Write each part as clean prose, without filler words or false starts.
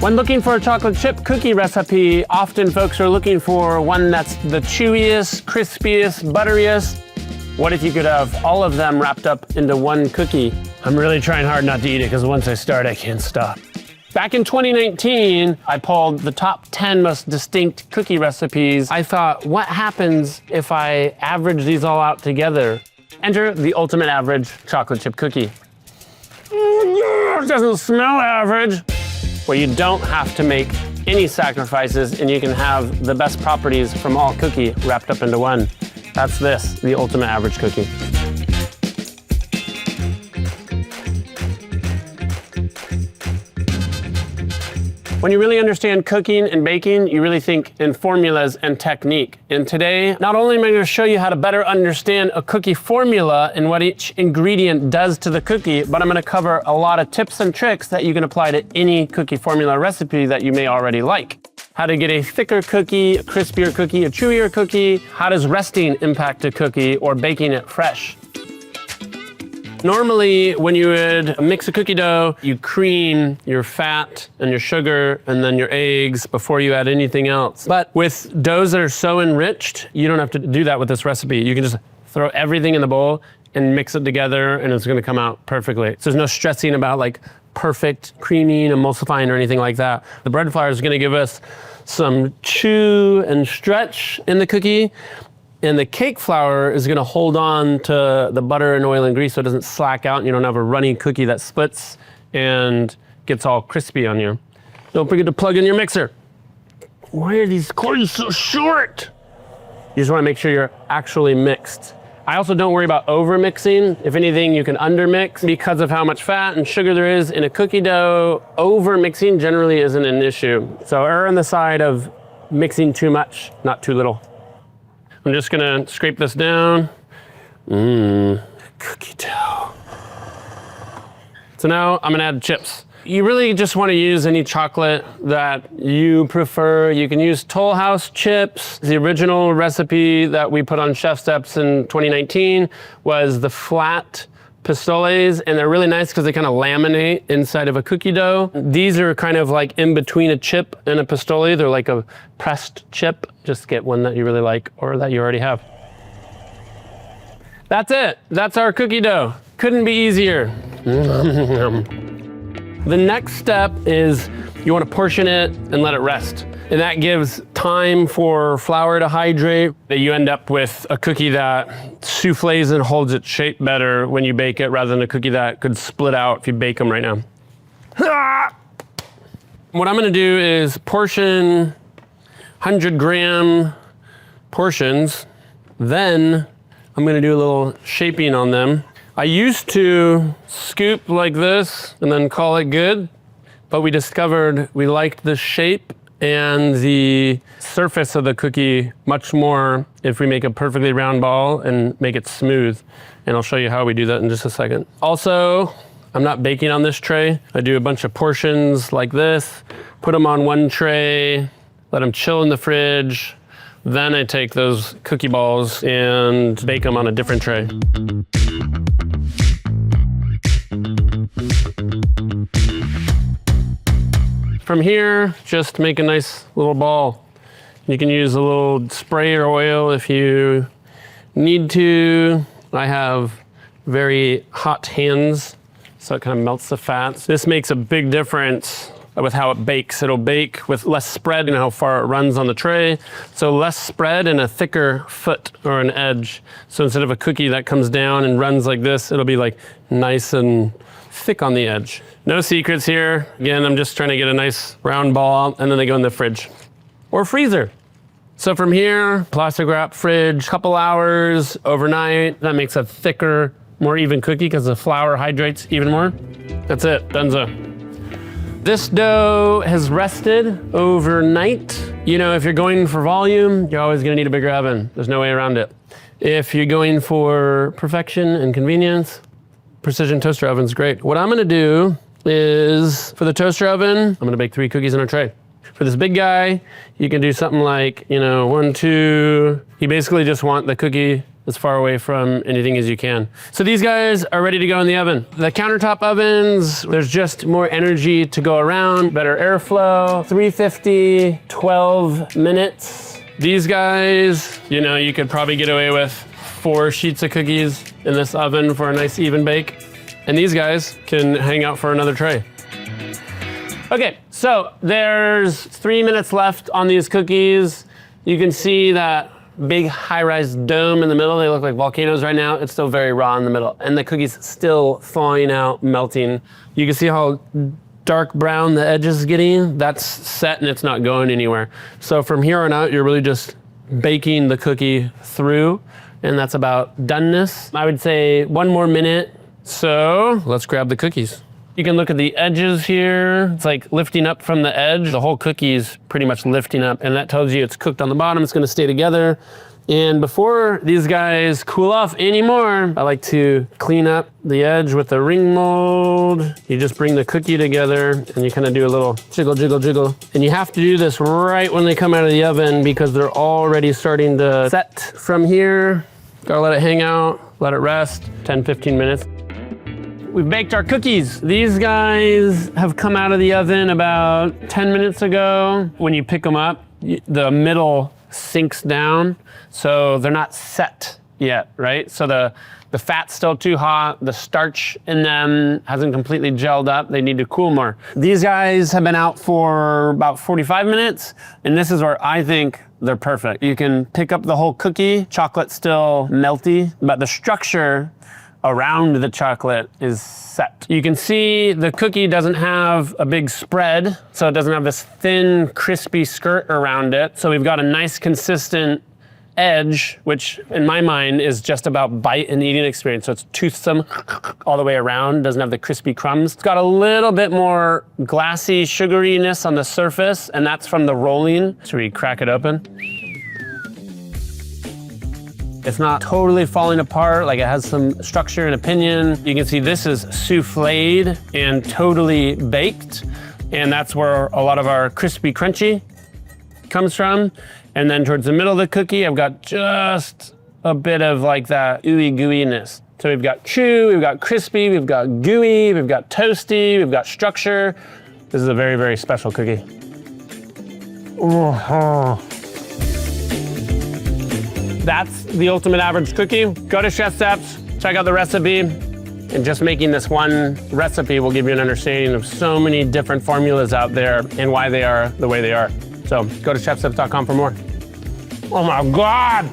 When looking for a chocolate chip cookie recipe, often folks are looking for one that's the chewiest, crispiest, butteriest. What if you could have all of them wrapped up into one cookie? I'm really trying hard not to eat it because once I start, I can't stop. Back in 2019, I pulled the top 10 most distinct cookie recipes. I thought, what happens if I average these all out together? Enter the ultimate average chocolate chip cookie. It doesn't smell average. Well, you don't have to make any sacrifices and you can have the best properties from all cookie wrapped up into one. That's this, the ultimate average cookie. When you really understand cooking and baking, you really think in formulas and technique. And today, not only am I going to show you how to better understand a cookie formula and what each ingredient does to the cookie, but I'm going to cover a lot of tips and tricks that you can apply to any cookie formula recipe that you may already like. How to get a thicker cookie, a crispier cookie, a chewier cookie. How does resting impact a cookie or baking it fresh? Normally, when you would mix a cookie dough, you cream your fat and your sugar and then your eggs before you add anything else. But with doughs that are so enriched, you don't have to do that with this recipe. You can just throw everything in the bowl and mix it together and it's gonna come out perfectly. So there's no stressing about like perfect creaming, emulsifying, or anything like that. The bread flour is gonna give us some chew and stretch in the cookie. And the cake flour is gonna hold on to the butter and oil and grease so it doesn't slack out and you don't have a runny cookie that splits and gets all crispy on you. Don't forget to plug in your mixer. Why are these cords so short? You just wanna make sure you're actually mixed. I also don't worry about over mixing. If anything, you can under mix because of how much fat and sugar there is in a cookie dough. Over mixing generally isn't an issue. So err on the side of mixing too much, not too little. I'm just gonna scrape this down. Cookie dough. So now I'm gonna add chips. You really just wanna use any chocolate that you prefer. You can use Toll House chips. The original recipe that we put on ChefSteps in 2019 was the flat pistoles, and they're really nice because they kind of laminate inside of a cookie dough. These are kind of like in between a chip and a pistole. They're like a pressed chip. Just get one that you really like or that you already have. That's it. That's our cookie dough. Couldn't be easier. The next step is you want to portion it and let it rest. And that gives time for flour to hydrate. You end up with a cookie that souffles and holds its shape better when you bake it rather than a cookie that could split out if you bake them right now. What I'm gonna do is portion 100-gram portions. Then I'm gonna do a little shaping on them. I used to scoop like this and then call it good, but we discovered we liked the shape and the surface of the cookie much more if we make a perfectly round ball and make it smooth. And I'll show you how we do that in just a second. Also, I'm not baking on this tray. I do a bunch of portions like this, put them on one tray, let them chill in the fridge. Then I take those cookie balls and bake them on a different tray. From here, just make a nice little ball. You can use a little spray or oil if you need to. I have very hot hands, so it kind of melts the fats. This makes a big difference with how it bakes. It'll bake with less spread and how far it runs on the tray. So less spread and a thicker foot or an edge. So instead of a cookie that comes down and runs like this, it'll be like nice and thick on the edge. No secrets here. Again, I'm just trying to get a nice round ball and then they go in the fridge or freezer. So from here, plastic wrap, fridge, couple hours, overnight. That makes a thicker, more even cookie because the flour hydrates even more. That's it, donezo. This dough has rested overnight. You know, if you're going for volume, you're always gonna need a bigger oven. There's no way around it. If you're going for perfection and convenience, precision toaster oven's great. What I'm gonna do is, for the toaster oven, I'm gonna bake 3 cookies in a tray. For this big guy, you can do something like, 1, 2. You basically just want the cookie as far away from anything as you can. So these guys are ready to go in the oven. The countertop ovens, there's just more energy to go around, better airflow, 350, 12 minutes. These guys, you know, you could probably get away with 4 sheets of cookies in this oven for a nice even bake. And these guys can hang out for another tray. Okay, so there's 3 minutes left on these cookies. You can see that big high-rise dome in the middle. They look like volcanoes right now. It's still very raw in the middle. And the cookie's still thawing out, melting. You can see how dark brown the edge is getting. That's set and it's not going anywhere. So from here on out, you're really just baking the cookie through, and that's about doneness. I would say 1 more minute. So let's grab the cookies. You can look at the edges here. It's like lifting up from the edge. The whole cookie's pretty much lifting up, and that tells you it's cooked on the bottom. It's gonna stay together. And before these guys cool off anymore, I like to clean up the edge with the ring mold. You just bring the cookie together and you kind of do a little jiggle, jiggle, jiggle. And you have to do this right when they come out of the oven because they're already starting to set from here. Gotta let it hang out, let it rest, 10, 15 minutes. We've baked our cookies. These guys have come out of the oven about 10 minutes ago. When you pick them up, the middle sinks down, so they're not set yet, right? So the fat's still too hot, the starch in them hasn't completely gelled up, they need to cool more. These guys have been out for about 45 minutes, and this is where I think they're perfect. You can pick up the whole cookie, chocolate's still melty, but the structure around the chocolate is set. You can see the cookie doesn't have a big spread, so it doesn't have this thin, crispy skirt around it. So we've got a nice, consistent edge, which in my mind is just about bite and eating experience. So it's toothsome all the way around, doesn't have the crispy crumbs. It's got a little bit more glassy sugariness on the surface, and that's from the rolling. Should we crack it open? It's not totally falling apart, like it has some structure and opinion. You can see this is souffled and totally baked, and that's where a lot of our crispy crunchy comes from. And then towards the middle of the cookie, I've got just a bit of like that ooey gooiness. So we've got chew, we've got crispy, we've got gooey, we've got toasty, we've got structure. This is a very, very special cookie. That's the ultimate average cookie. Go to ChefSteps, check out the recipe, and just making this one recipe will give you an understanding of so many different formulas out there and why they are the way they are. So go to chefsteps.com for more. Oh my God!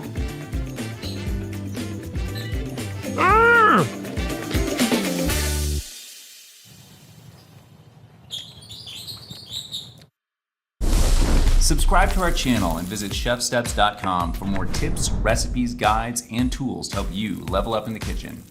Ah! Subscribe to our channel and visit chefsteps.com for more tips, recipes, guides, and tools to help you level up in the kitchen.